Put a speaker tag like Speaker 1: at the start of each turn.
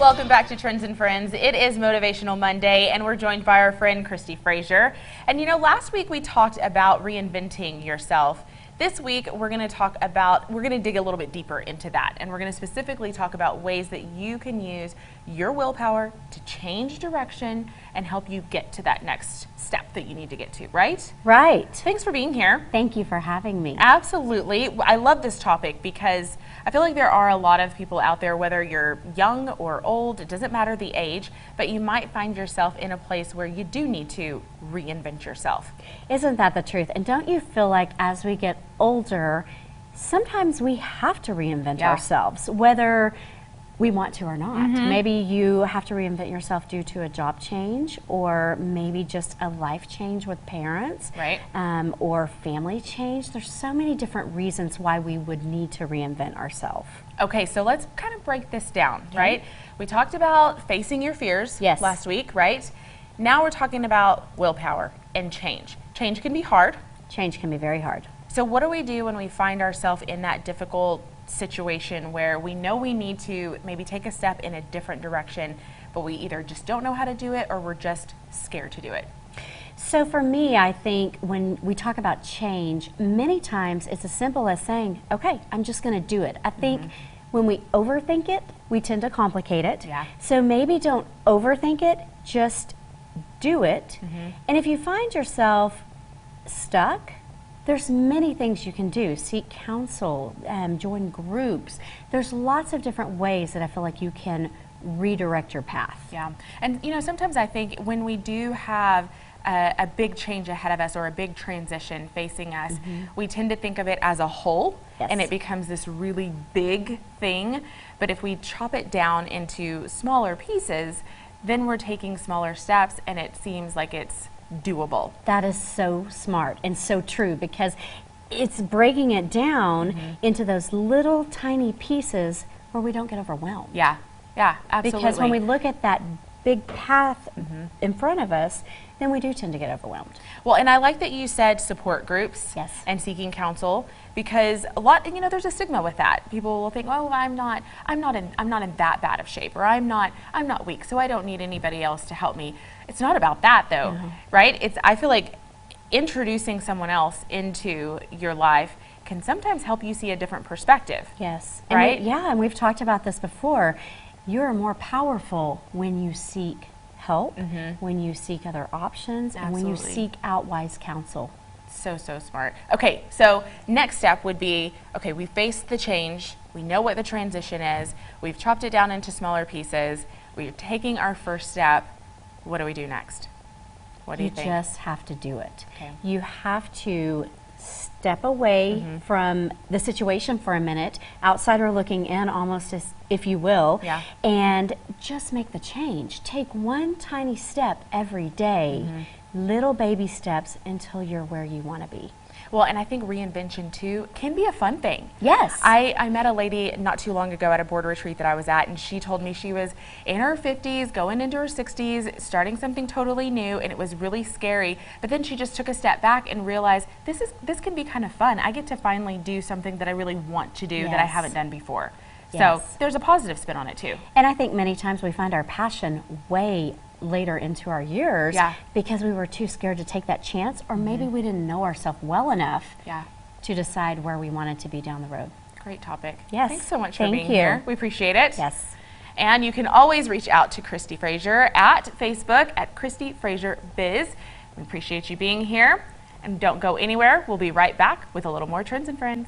Speaker 1: Welcome back to Trends and Friends. It is Motivational Monday, and we're joined by our friend Kristi Frazier. And you know, last week we talked about reinventing yourself. This week we're going to dig a little bit deeper into that, and we're going to specifically talk about ways that you can use your willpower to change direction and help you get to that next step that you need to get to, right?
Speaker 2: Right.
Speaker 1: Thanks for being here.
Speaker 2: Thank you for having me.
Speaker 1: Absolutely. I love this topic because I feel like there are a lot of people out there, whether you're young or old, it doesn't matter the age, but you might find yourself in a place where you do need to reinvent yourself.
Speaker 2: Isn't that the truth? And don't you feel like as we get older, sometimes we have to reinvent ourselves, whether we want to or not. Maybe you have to reinvent yourself due to a job change, or maybe just a life change with parents,
Speaker 1: right?
Speaker 2: Or family change. There's so many different reasons why we would need to reinvent ourselves.
Speaker 1: Okay, so let's kind of break this down, right? We talked about facing your fears last week, right? Now we're talking about willpower and change. Change can be hard.
Speaker 2: Change can be very hard.
Speaker 1: So what do we do when we find ourselves in that difficult situation where we know we need to maybe take a step in a different direction, but we either just don't know how to do it or we're just scared to do it?
Speaker 2: So for me, I think when we talk about change, many times it's as simple as saying, okay, I'm just going to do it. I think when we overthink it, we tend to complicate it. So maybe don't overthink it, just do it. And if you find yourself stuck, there's many things you can do. Seek counsel, join groups. There's lots of different ways that I feel like you can redirect your path.
Speaker 1: Yeah, and you know, sometimes I think when we do have a big change ahead of us or a big transition facing us, we tend to think of it as a whole, and it becomes this really big thing. But if we chop it down into smaller pieces, then we're taking smaller steps, and it seems like it's doable.
Speaker 2: That is so smart and so true, because it's breaking it down into those little tiny pieces where we don't get overwhelmed.
Speaker 1: Yeah, absolutely.
Speaker 2: Because when we look at that big path in front of us, then we do tend to get overwhelmed.
Speaker 1: Well, and I like that you said support groups and seeking counsel, because a lot, you know, there's a stigma with that. People will think, oh, I'm not in that bad of shape, or I'm not weak, so I don't need anybody else to help me. It's not about that though, right? I feel like introducing someone else into your life can sometimes help you see a different perspective.
Speaker 2: Yes.
Speaker 1: Right?
Speaker 2: And and we've talked about this before. You're more powerful when you seek help, when you seek other options, and when you seek out wise counsel.
Speaker 1: So smart. Okay, so next step would be, okay, we faced the change, we know what the transition is, we've chopped it down into smaller pieces, we're taking our first step. What do we do next? What do you think?
Speaker 2: You just have to do it. You have to step away from the situation for a minute, outsider looking in almost, as if you will, and just make the change. Take one tiny step every day, little baby steps until you're where you want to be.
Speaker 1: Well, and I think reinvention too can be a fun thing.
Speaker 2: Yes.
Speaker 1: I met a lady not too long ago at a board retreat that I was at, and she told me she was in her 50s, going into her 60s, starting something totally new, and it was really scary. But then she just took a step back and realized this can be kind of fun. I get to finally do something that I really want to do that I haven't done before. So there's a positive spin on it too.
Speaker 2: And I think many times we find our passion way later into our years because we were too scared to take that chance, or maybe we didn't know ourselves well enough to decide where we wanted to be down the road. Great topic. Yes. Thanks so much for being here. We appreciate it.
Speaker 1: Yes. And you can always reach out to Kristi Frazier at Facebook at Kristi Frazier Biz. We appreciate you being here, and don't go anywhere. We'll be right back with a little more Trends and Friends.